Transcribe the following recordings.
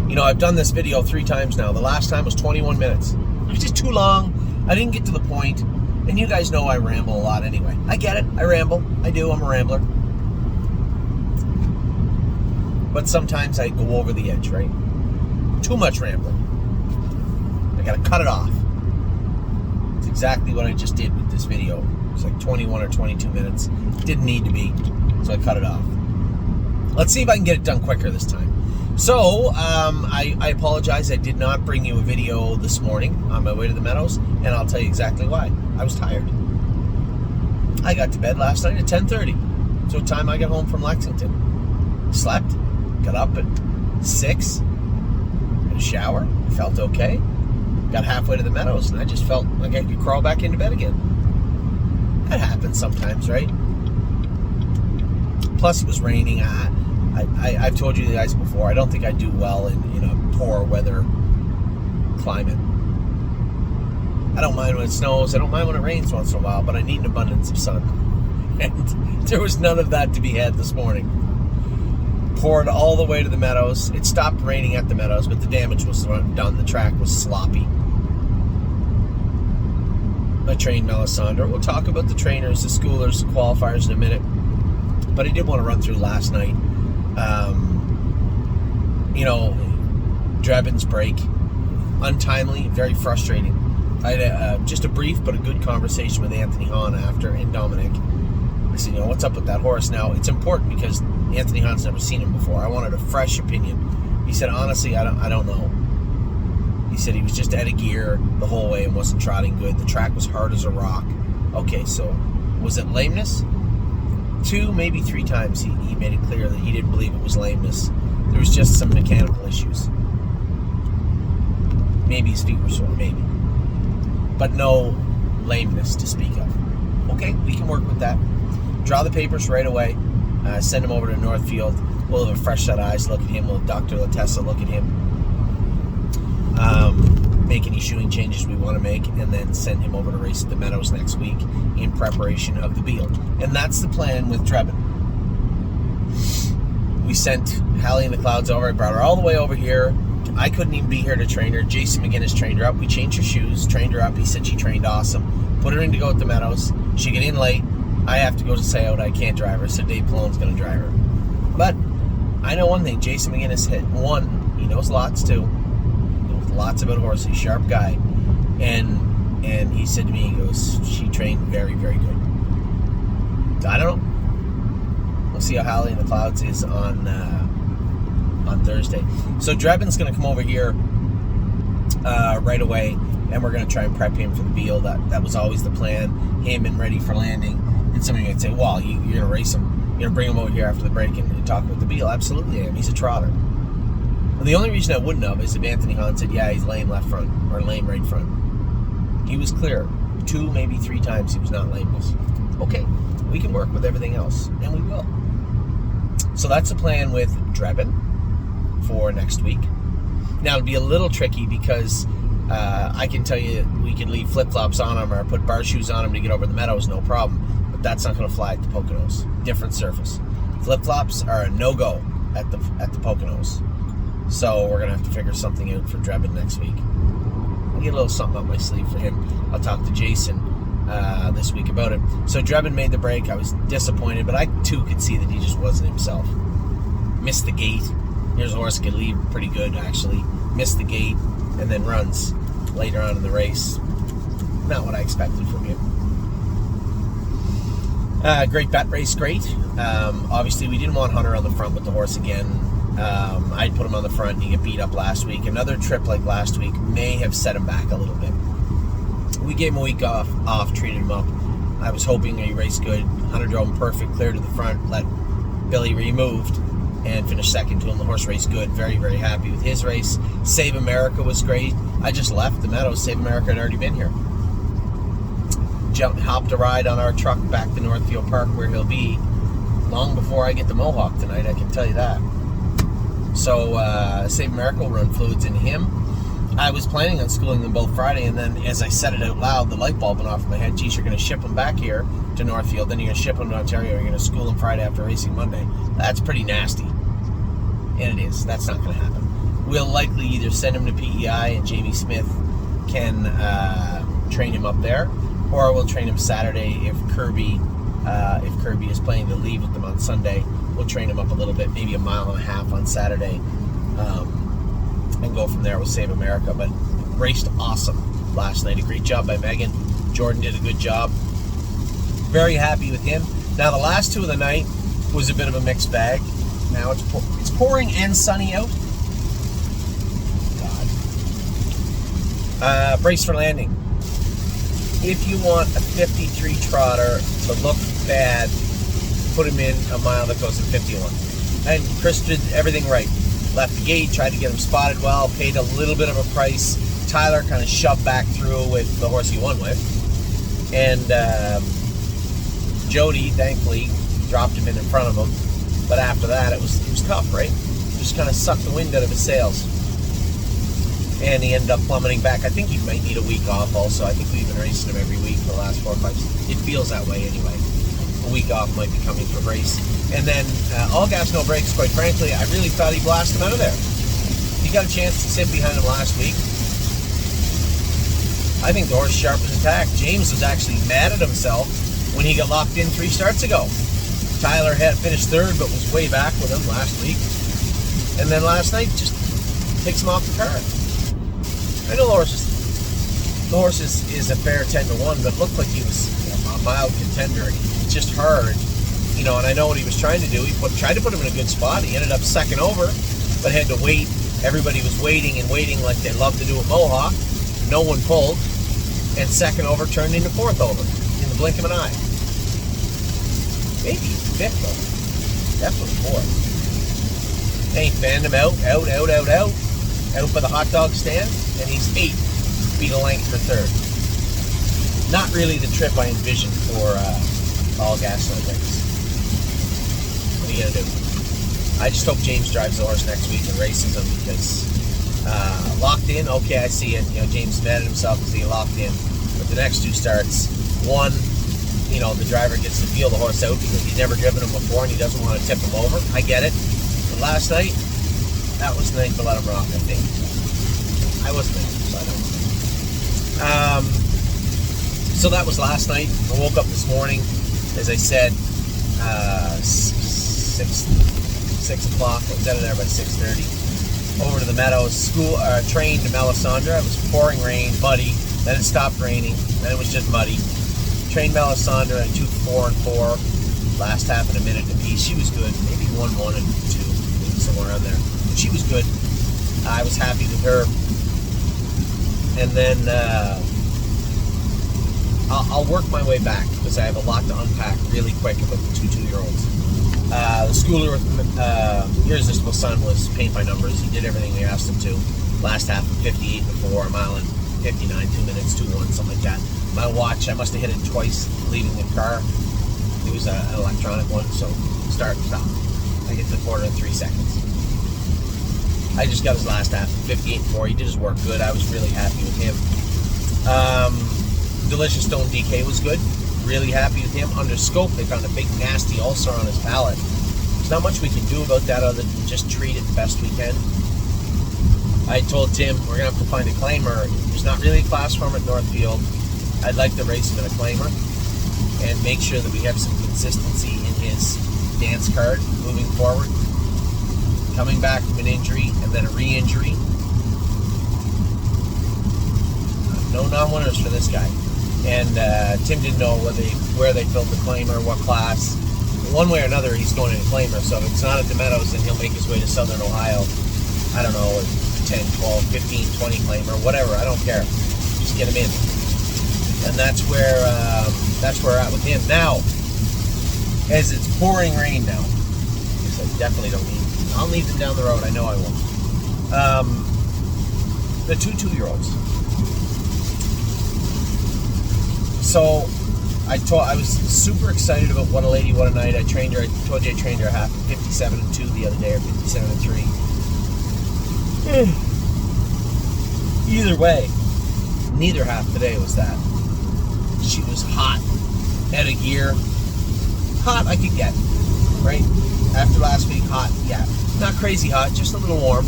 You know, I've done this video 3 times now. The last time was 21 minutes. It was just too long. I didn't get to the point. And you guys know I ramble a lot anyway. I get it. I ramble. I do. I'm a rambler. But sometimes I go over the edge, right? Too much rambling. I gotta cut it off. It's exactly what I just did with this video. It's like 21 or 22 minutes. Didn't need to be, so I cut it off. Let's see if I can get it done quicker this time. So, I apologize. I did not bring you a video this morning on my way to the meadows, and I'll tell you exactly why. I was tired. I got to bed last night at 10:30. So time I got home from Lexington. Slept, got up at 6, had a shower, felt okay. Got halfway to the meadows, and I just felt like I could crawl back into bed again. That happens sometimes, right? Plus, it was raining. I've told you guys before, I don't think I do well in a poor weather climate. I don't mind when it snows. I don't mind when it rains once in a while, but I need an abundance of sun. And there was none of that to be had this morning. Poured all the way to the meadows. It stopped raining at the meadows, but the damage was done. The track was sloppy. I trained Melisandre. We'll talk about the trainers, the schoolers, the qualifiers in a minute. But I did want to run through last night. Drebin's break. Untimely, very frustrating. I had just a brief but a good conversation with Anthony Hahn after, and Dominic. I said, what's up with that horse? Now, it's important because Anthony Hahn's never seen him before. I wanted a fresh opinion. He said, honestly, I don't know. He said he was just out of gear the whole way and wasn't trotting good. The track was hard as a rock. Okay, so was it lameness? 2, maybe 3 times he made it clear that he didn't believe it was lameness. There was just some mechanical issues. Maybe his feet were sore, maybe. But no lameness to speak of. Okay, we can work with that. Draw the papers right away. Send him over to Northfield. We'll have a fresh set of eyes look at him. We'll have Dr. Latessa look at him. Make any shoeing changes we want to make, and then send him over to race at the Meadows next week in preparation of the Beal. And that's the plan with Drebin. We sent Hallie in the Clouds over. I brought her all the way over here. I couldn't even be here to train her. Jason McGinnis trained her up. We changed her shoes, trained her up. He said she trained awesome. Put her in to go at the Meadows. She get in late. I have to go to Sayota. I can't drive her, so Dave Palone's going to drive her. But I know one thing. Jason McGinnis hit one. He knows lots, too. Lots about horses, sharp guy, and he said to me, he goes, she trained very, very good. So I don't know. We'll see how Hallie in the Clouds is on Thursday. So Drebin's going to come over here right away, and we're going to try and prep him for the Beal. That was always the plan. Him and ready for landing. And somebody might say, well, you're going to race him. You're going to bring him over here after the break and talk about the Beal. Absolutely I am. He's a trotter. The only reason I wouldn't have is if Anthony Hahn said, yeah, he's lame left front or lame right front. He was clear. 2, maybe 3 times he was not lameness. Okay, we can work with everything else, and we will. So that's the plan with Drebin for next week. Now, it'll be a little tricky because I can tell you we could leave flip-flops on him or put bar shoes on him to get over the meadows, no problem. But that's not going to fly at the Poconos. Different surface. Flip-flops are a no-go at the Poconos. So we're going to have to figure something out for Drebin next week. I'll get a little something up my sleeve for him. I'll talk to Jason this week about it. So Drebin made the break. I was disappointed, but I too could see that he just wasn't himself. Missed the gate. Here's a horse could lead pretty good, actually. Missed the gate and then runs later on in the race. Not what I expected from him. Great bet race, great. Obviously, we didn't want Hunter on the front with the horse again. I'd put him on the front. He got beat up last week. Another trip like last week may have set him back a little bit. We gave him a week off, treated him up. I was hoping he raced good. Hunter drove him perfect, clear to the front, let Billy removed, and finished second to him. The horse raced good. Very, very happy with his race. Save America was great. I just left the Meadows. Save America had already been here. Hopped a ride on our truck back to Northfield Park where he'll be long before I get the Mohawk tonight, I can tell you that. So, Save America will run fluids into him. I was planning on schooling them both Friday, and then as I said it out loud, the light bulb went off in my head. Geez, you're going to ship them back here to Northfield, then you're going to ship them to Ontario, you're going to school them Friday after racing Monday. That's pretty nasty. And it is. That's not going to happen. We'll likely either send him to PEI and Jamie Smith can train him up there, or we'll train him Saturday if Kirby is planning to leave with them on Sunday. We'll train him up a little bit, maybe a mile and a half on Saturday, and go from there with Save America. But raced awesome last night. A great job by Megan. Jordan did a good job. Very happy with him. Now the last two of the night was a bit of a mixed bag. Now it's pouring and sunny out. God. Brace for landing. If you want a 53 trotter to look bad, put him in a mile that goes in 51. And Chris did everything right. Left the gate, tried to get him spotted well, paid a little bit of a price. Tyler kind of shoved back through with the horse he won with. And Jody, thankfully, dropped him in front of him. But after that, it was tough, right? Just kind of sucked the wind out of his sails. And he ended up plummeting back. I think he might need a week off also. I think we've been racing him every week for the last 4 or 5 years. It feels that way anyway. A week off might be coming for Brace. And then all gas, no brakes, quite frankly, I really thought he blasted him out of there. He got a chance to sit behind him last week. I think the horse sharp as attack. James was actually mad at himself when he got locked in 3 starts ago. Tyler had finished third, but was way back with him last week. And then last night, just takes him off the card. I know the horse is a fair 10-1, but it looked like he was a mild contender. It's just hard, you know, and I know what he was trying to do. He tried to put him in a good spot. He ended up second over, but had to wait. Everybody was waiting and waiting like they love to do at Mohawk. No one pulled, and second over turned into fourth over in the blink of an eye. Maybe fifth over. Definitely fourth. And he fanned him out by the hot dog stand, and he's 8 feet of length for third. Not really the trip I envisioned for all gas, no brakes. What are you gonna do? I just hope James drives the horse next week and races him, because locked in, okay, I see it. You know, James mad at himself because he locked in. But the next 2 starts, one, you know, the driver gets to feel the horse out because he's never driven him before and he doesn't want to tip him over. I get it. But last night, that was the night to let him rock, I think. I wasn't there, so I don't know. So that was last night. I woke up this morning, as I said, 6 o'clock. I was out of there by 6:30. Over to the meadows, trained to Melisandre. It was pouring rain, muddy. Then it stopped raining. Then it was just muddy. Trained Melisandre and 2, 4, and 4. Last half in a minute apiece. She was good. Maybe 1, 1, and 2, maybe somewhere around there. But she was good. I was happy with her. And then I'll work my way back because I have a lot to unpack really quick about the 2 2-year-olds. The schooler with Irresistible Son was paint by numbers. He did everything we asked him to. Last half, 58 before, a mile and 59, 2 minutes, 2-1, something like that. My watch, I must have hit it twice leaving the car. It was an electronic one, so start, stop. I get to the quarter in 3 seconds. I just got his last half, 58-4. He did his work good. I was really happy with him. Delicious Stone DK was good. Really happy with him. Under scope, they found a big nasty ulcer on his palate. There's not much we can do about that other than just treat it the best we can. I told Tim we're going to have to find a claimer. There's not really a class for him at Northfield. I'd like to race him in a claimer and make sure that we have some consistency in his dance card moving forward. Coming back from an injury and then a re-injury. No non-winners for this guy. And Tim didn't know where they filled the claimer, what class. One way or another, he's going in a claimer. So if it's not at the Meadows, then he'll make his way to Southern Ohio. I don't know, 10, 12, 15, 20 claimer, whatever. I don't care. Just get him in. And that's where we're at with him. Now, as it's pouring rain now, because I definitely don't need. I'll need them down the road. I know I will. The 2 2-year-olds. So I was super excited about What a Lady, What a Night. I trained her. I told you I trained her half 57-2 the other day, or 57-3. Either way, neither half today was that. She was hot, out of gear. Hot I could get, right? After last week, hot, yeah. Not crazy hot, just a little warm.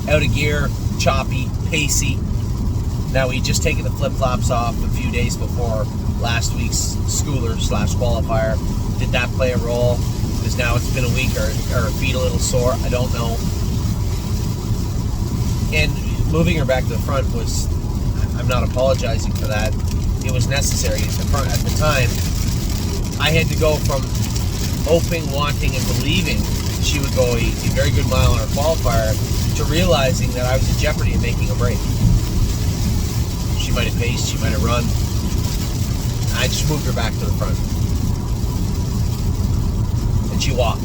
Out of gear, choppy, pacey. Now, we just taken the flip-flops off a few days before last week's schooler/qualifier. Did that play a role? Because now it's been a week, or her feet a little sore. I don't know. And moving her back to the front was, I'm not apologizing for that. It was necessary. At the time, I had to go from hoping, wanting, and believing she would go a very good mile on her qualifier to realizing that I was in jeopardy of making a break. She might have paced, she might have run. I just moved her back to the front. And she walked.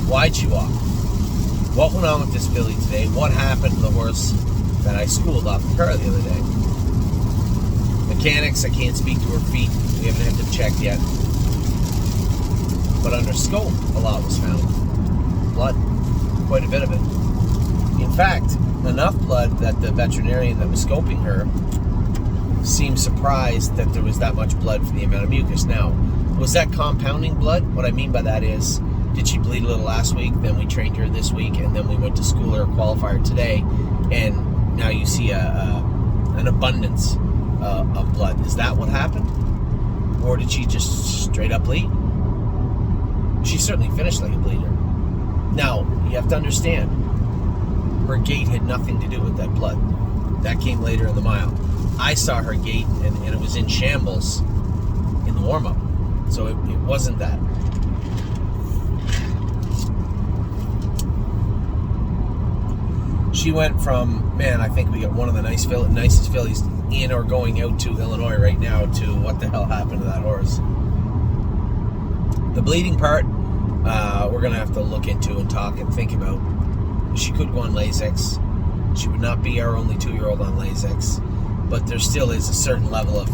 Why'd she walk? What went on with this filly today? What happened to the horse that I schooled off the car the other day? Mechanics, I can't speak to her feet. We haven't had them checked yet. But under scope, a lot was found. Blood. Quite a bit of it. In fact, enough blood that the veterinarian that was scoping her seemed surprised that there was that much blood for the amount of mucus. Now, was that compounding blood? What I mean by that is, did she bleed a little last week, then we trained her this week, and then we went to school her qualifier today, and now you see an abundance of blood? Is that what happened? Or did she just straight up bleed? She certainly finished like a bleeder. Now, you have to understand, her gait had nothing to do with that blood. That came later in the mile. I saw her gait, and it was in shambles in the warm-up. So it wasn't that. She went from, man, I think we got one of the nicest fillies in or going out to Illinois right now, to what the hell happened to that horse. The bleeding part, we're going to have to look into and talk and think about. She could go on Lasix. She would not be our only 2-year-old on Lasix. But there still is a certain level of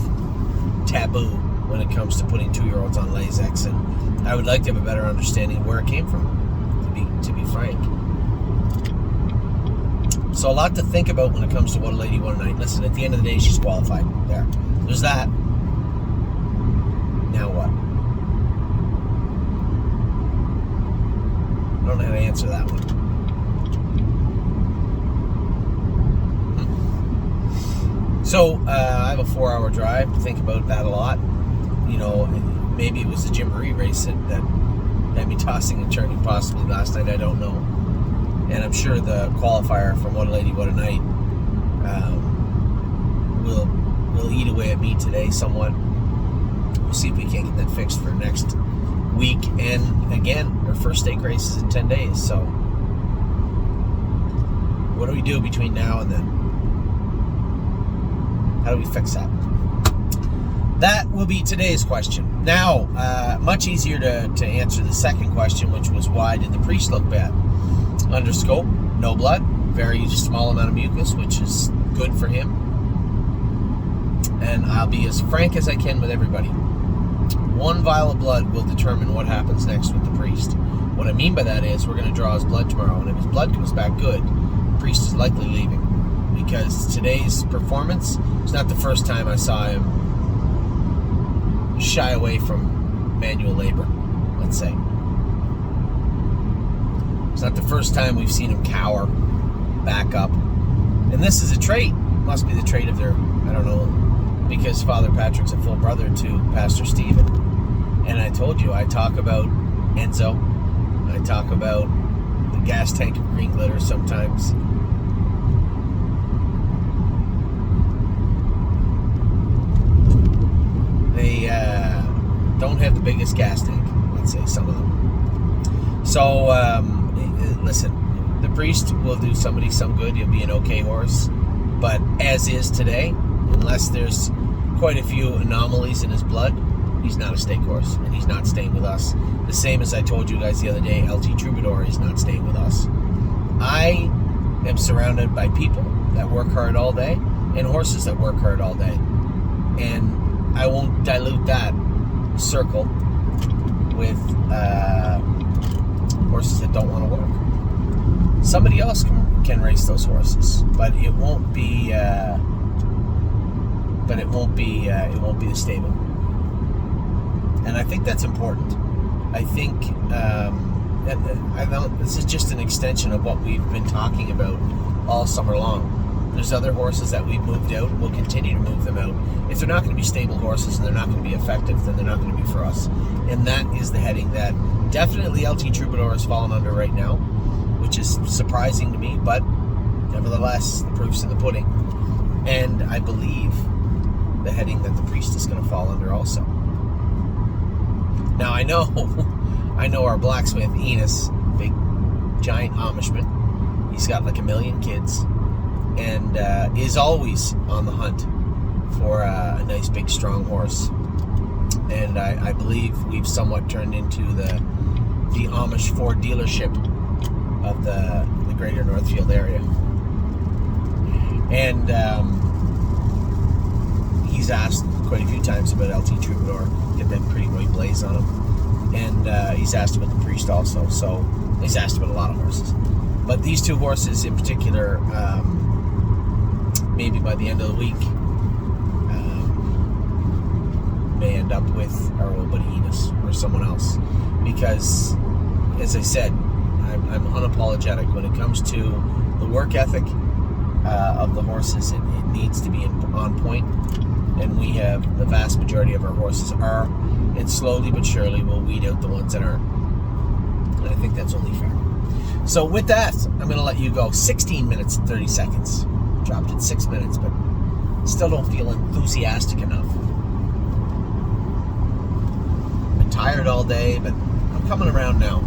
taboo when it comes to putting 2-year-olds on Lasix. And I would like to have a better understanding of where it came from, to be frank. So a lot to think about when it comes to What a Lady, What a Night. Listen, at the end of the day, she's qualified. There's that. Now what? I don't know how to answer that one. So, I have a 4-hour drive to think about that a lot. You know, maybe it was the Jim Marie race that had me tossing and turning possibly last night. I don't know. And I'm sure the qualifier from What a Lady, What a Night will eat away at me today somewhat. We'll see if we can't get that fixed for next week. And again, our first stake race is in 10 days. So, what do we do between now and then? How do we fix that? That will be today's question. Now, much easier to answer the second question, which was, why did the priest look bad? Under scope, no blood, very small amount of mucus, which is good for him. And I'll be as frank as I can with everybody. 1 vial of blood will determine what happens next with the priest. What I mean by that is, we're going to draw his blood tomorrow, and if his blood comes back good, the priest is likely leaving. Because today's performance is not the first time I saw him shy away from manual labor, let's say. It's not the first time we've seen him cower, back up. And this is a trait. Must be the trait of their, I don't know, because Father Patrick's a full brother to Pastor Stephen. And I told you, I talk about Enzo. I talk about the gas tank of green glitter sometimes. They don't have the biggest gas tank, let's say, some of them. So, listen, the priest will do somebody some good. He'll be an okay horse. But as is today, unless there's quite a few anomalies in his blood, he's not a stake horse, and he's not staying with us. The same as I told you guys the other day, LT Troubadour is not staying with us. I am surrounded by people that work hard all day, and horses that work hard all day. And I won't dilute that circle with horses that don't want to work. Somebody else can race those horses, but it won't be. It won't be the stable. And I think that's important. I think I don't, this is just an extension of what we've been talking about all summer long. There's other horses that we've moved out. We'll continue to move them out. If they're not going to be stable horses and they're not going to be effective, then they're not going to be for us. And that is the heading that definitely LT Troubadour has fallen under right now, which is surprising to me, but nevertheless, the proof's in the pudding. And I believe the heading that the Priest is going to fall under also. Now I know our blacksmith Enos, big giant Amishman. He's got like 1 million kids, and is always on the hunt for a nice big strong horse. And I believe we've somewhat turned into the Amish Ford dealership of the greater Northfield area. And he's asked quite a few times about LT Troubadour, get that pretty white blaze on him. And he's asked about the Priest also. So he's asked about a lot of horses. But these two horses in particular, maybe by the end of the week, may end up with our old buddy Enos or someone else. Because, as I said, I'm unapologetic when it comes to the work ethic of the horses. It needs to be on point, and we have the vast majority of our horses are, and slowly but surely we'll weed out the ones that aren't. And I think that's only fair. So with that, I'm going to let you go. 16 minutes and 30 seconds. Dropped it 6 minutes, but still don't feel enthusiastic enough. Been tired all day, but I'm coming around now.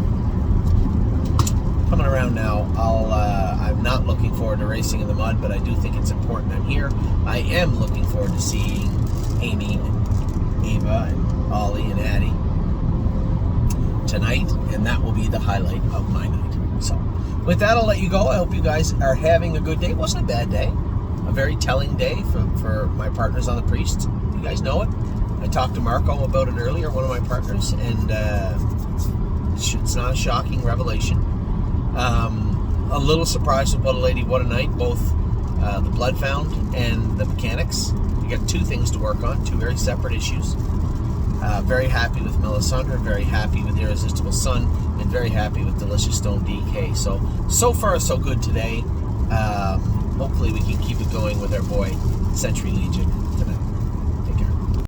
I'm not looking forward to racing in the mud, but I do think it's important I'm here. I am looking forward to seeing Amy and Ava and Ollie and Addie tonight, and that will be the highlight of my night. So with that, I'll let you go. I hope you guys are having a good day. It wasn't a bad day. A very telling day for my partners on the Priest. You guys know it. I talked to Marco about it earlier, one of my partners, and it's not a shocking revelation. A little surprised with What a Lady, What a Night, both the Bloodfound and the mechanics. You got two things to work on, two very separate issues. Very happy with Melisandre, very happy with Irresistible Sun, and very happy with Delicious Stone DK. So far so good today. Hopefully we can keep it going with our boy Century Legion.